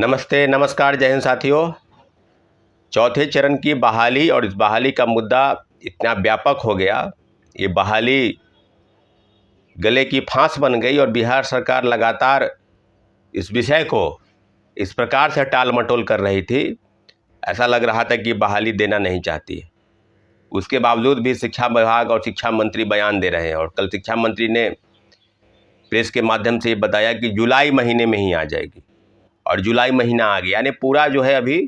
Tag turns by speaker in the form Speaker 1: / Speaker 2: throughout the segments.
Speaker 1: नमस्ते, नमस्कार, जय हिंद साथियों। चौथे चरण की बहाली और इस बहाली का मुद्दा इतना व्यापक हो गया, ये बहाली गले की फांस बन गई और बिहार सरकार लगातार इस विषय को इस प्रकार से टाल मटोल कर रही थी, ऐसा लग रहा था कि बहाली देना नहीं चाहती है। उसके बावजूद भी शिक्षा विभाग और शिक्षा मंत्री बयान दे रहे हैं और कल शिक्षा मंत्री ने प्रेस के माध्यम से ये बताया कि जुलाई महीने में ही आ जाएगी और जुलाई महीना आ गया, यानी पूरा जो है अभी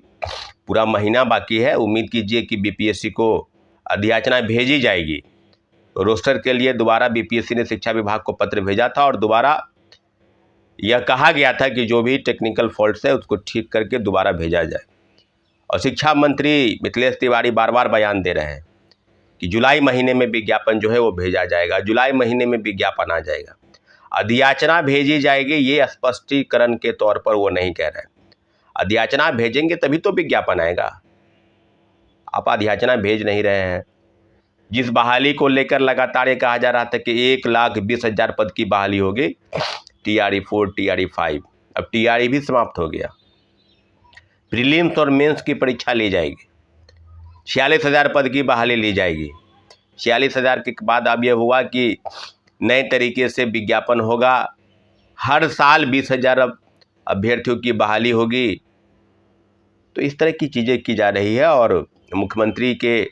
Speaker 1: पूरा महीना बाकी है। उम्मीद कीजिए कि बीपीएससी को अधियाचना भेजी जाएगी। रोस्टर के लिए दोबारा बीपीएससी ने शिक्षा विभाग को पत्र भेजा था और दोबारा यह कहा गया था कि जो भी टेक्निकल फॉल्ट्स है उसको ठीक करके दोबारा भेजा जाए। और शिक्षा मंत्री मिथिलेश तिवारी बार बार बयान दे रहे हैं कि जुलाई महीने में विज्ञापन जो है वो भेजा जाएगा, जुलाई महीने में विज्ञापन आ जाएगा, अधियाचना भेजी जाएगी। ये स्पष्टीकरण के तौर पर वो नहीं कह रहे। अधियाचना भेजेंगे तभी तो विज्ञापन आएगा। आप अधियाचना भेज नहीं रहे हैं। जिस बहाली को लेकर लगातार ये कहा जा रहा था कि 1,20,000 पद की बहाली होगी, TRE-4, TRE-5, अब TRE भी समाप्त हो गया। प्रीलिम्स और मेंस की परीक्षा ली जाएगी। 46,000 पद की बहाली ली जाएगी। 46,000 के बाद अब यह हुआ कि नए तरीके से विज्ञापन होगा। हर साल 20,000 अभ्यर्थियों की बहाली होगी। तो इस तरह की चीज़ें की जा रही है और मुख्यमंत्री के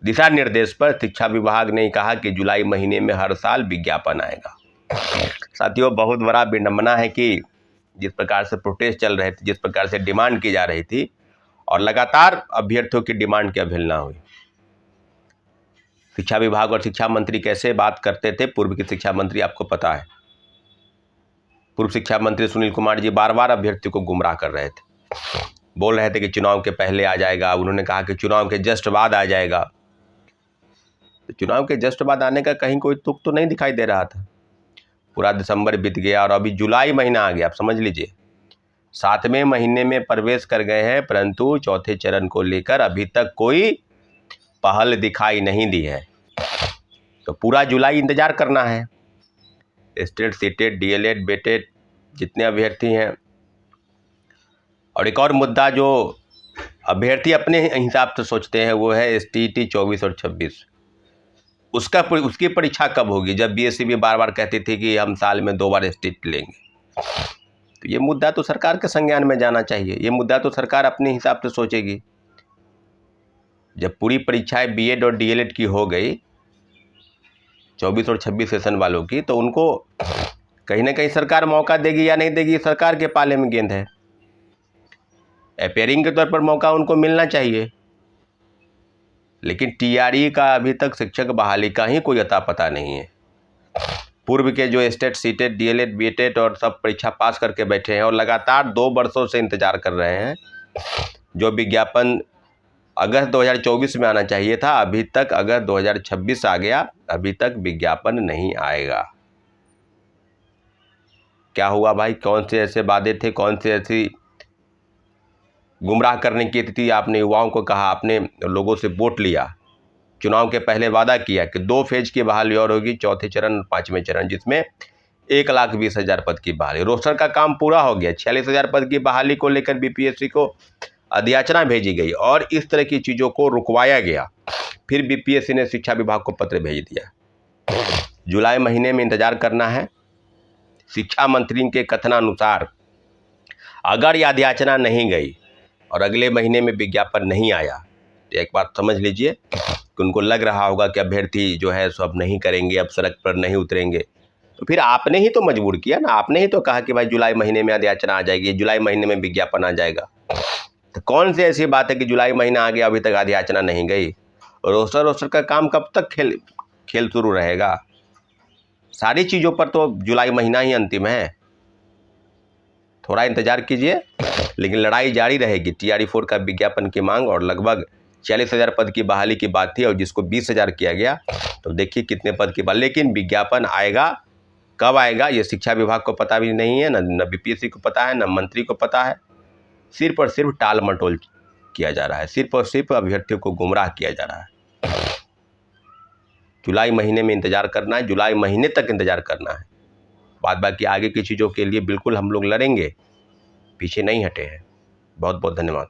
Speaker 1: दिशा निर्देश पर शिक्षा विभाग ने कहा कि जुलाई महीने में हर साल विज्ञापन आएगा। साथियों, बहुत बड़ा विडंबना है कि जिस प्रकार से प्रोटेस्ट चल रहे थे, जिस प्रकार से डिमांड की जा रही थी और लगातार अभ्यर्थियों की डिमांड की अवहेलना हुई। शिक्षा विभाग और शिक्षा मंत्री कैसे बात करते थे, पूर्व के शिक्षा मंत्री आपको पता है। पूर्व शिक्षा मंत्री सुनील कुमार जी बार बार अभ्यर्थियों को गुमराह कर रहे थे, बोल रहे थे कि चुनाव के पहले आ जाएगा। उन्होंने कहा कि चुनाव के जस्ट बाद आ जाएगा। तो चुनाव के जस्ट बाद आने का कहीं कोई तुक तो नहीं दिखाई दे रहा था। पूरा दिसंबर बीत गया और अभी जुलाई महीना आ गया। आप समझ लीजिए 7वें महीने में प्रवेश कर गए हैं, परंतु चौथे चरण को लेकर अभी तक कोई पहल दिखाई नहीं दी है। तो पूरा जुलाई इंतजार करना है। स्टेट, सीटेट, डीएलएड, बेटेड जितने अभ्यर्थी हैं। और एक और मुद्दा जो अभ्यर्थी अपने हिसाब से सोचते हैं वो है STET 24 और 26। उसकी परीक्षा कब होगी, जब बीएससी भी बार बार कहती थी कि हम साल में 2 बार STET लेंगे। तो ये मुद्दा तो सरकार के संज्ञान में जाना चाहिए। ये मुद्दा तो सरकार अपने हिसाब से सोचेगी। जब पूरी परीक्षाएं बीएड और डीएलएड की हो गई 24 और 26 सेशन वालों की, तो उनको कहीं ना कहीं सरकार मौका देगी या नहीं देगी, सरकार के पाले में गेंद है। अपेयरिंग के तौर पर मौका उनको मिलना चाहिए। लेकिन TRE का अभी तक शिक्षक बहाली का ही कोई अता पता नहीं है। पूर्व के जो स्टेट, सीटेट, डीएलएड, बीटेड और सब परीक्षा पास करके बैठे हैं और लगातार 2 वर्षों से इंतजार कर रहे हैं। जो विज्ञापन अगस्त 2024 में आना चाहिए था, अभी तक अगस्त 2026 आ गया, अभी तक विज्ञापन नहीं आएगा। क्या हुआ भाई? कौन से ऐसे वादे थे, कौन से ऐसी गुमराह करने की स्थिति आपने युवाओं को कहा, आपने लोगों से वोट लिया, चुनाव के पहले वादा किया कि 2 फेज की बहाली और होगी, चौथे चरण, 5वें चरण, जिसमें 1,20,000 पद की बहाली। रोस्टर का काम पूरा हो गया। 46,000 पद की बहाली को लेकर बीपीएससी को अधियाचना भेजी गई और इस तरह की चीज़ों को रुकवाया गया। फिर बीपीएससी ने शिक्षा विभाग को पत्र भेज दिया। जुलाई महीने में इंतजार करना है। शिक्षा मंत्री के कथनानुसार अगर यह अधियाचना नहीं गई और अगले महीने में विज्ञापन नहीं आया, तो एक बात समझ लीजिए कि उनको लग रहा होगा कि अभ्यर्थी जो है सो अब नहीं करेंगे, अब सड़क पर नहीं उतरेंगे। तो फिर आपने ही तो मजबूर किया ना, आपने ही तो कहा कि भाई जुलाई महीने में अधियाचना आ जाएगी, जुलाई महीने में विज्ञापन आ जाएगा। तो कौन सी ऐसी बात है कि जुलाई महीना आ गया, अभी तक अधियाचना नहीं गई? रोस्टर का काम कब तक खेल शुरू रहेगा? सारी चीज़ों पर तो जुलाई महीना ही अंतिम है। थोड़ा इंतजार कीजिए, लेकिन लड़ाई जारी रहेगी। TRE-4 का विज्ञापन की मांग और लगभग 46,000 पद की बहाली की बात थी और जिसको 20,000 किया गया, तो देखिए कितने पद की बात। लेकिन विज्ञापन आएगा, कब आएगा ये शिक्षा विभाग को पता भी नहीं है, न बीपीएससी को पता है, न मंत्री को पता है। सिर्फ और सिर्फ टाल मटोल किया जा रहा है, सिर्फ और सिर्फ अभ्यर्थियों को गुमराह किया जा रहा है। जुलाई महीने में इंतजार करना है, जुलाई महीने तक इंतजार करना है। बाद बाकी आगे की चीज़ों के लिए बिल्कुल हम लोग लड़ेंगे। पीछे नहीं हटे हैं। बहुत बहुत धन्यवाद।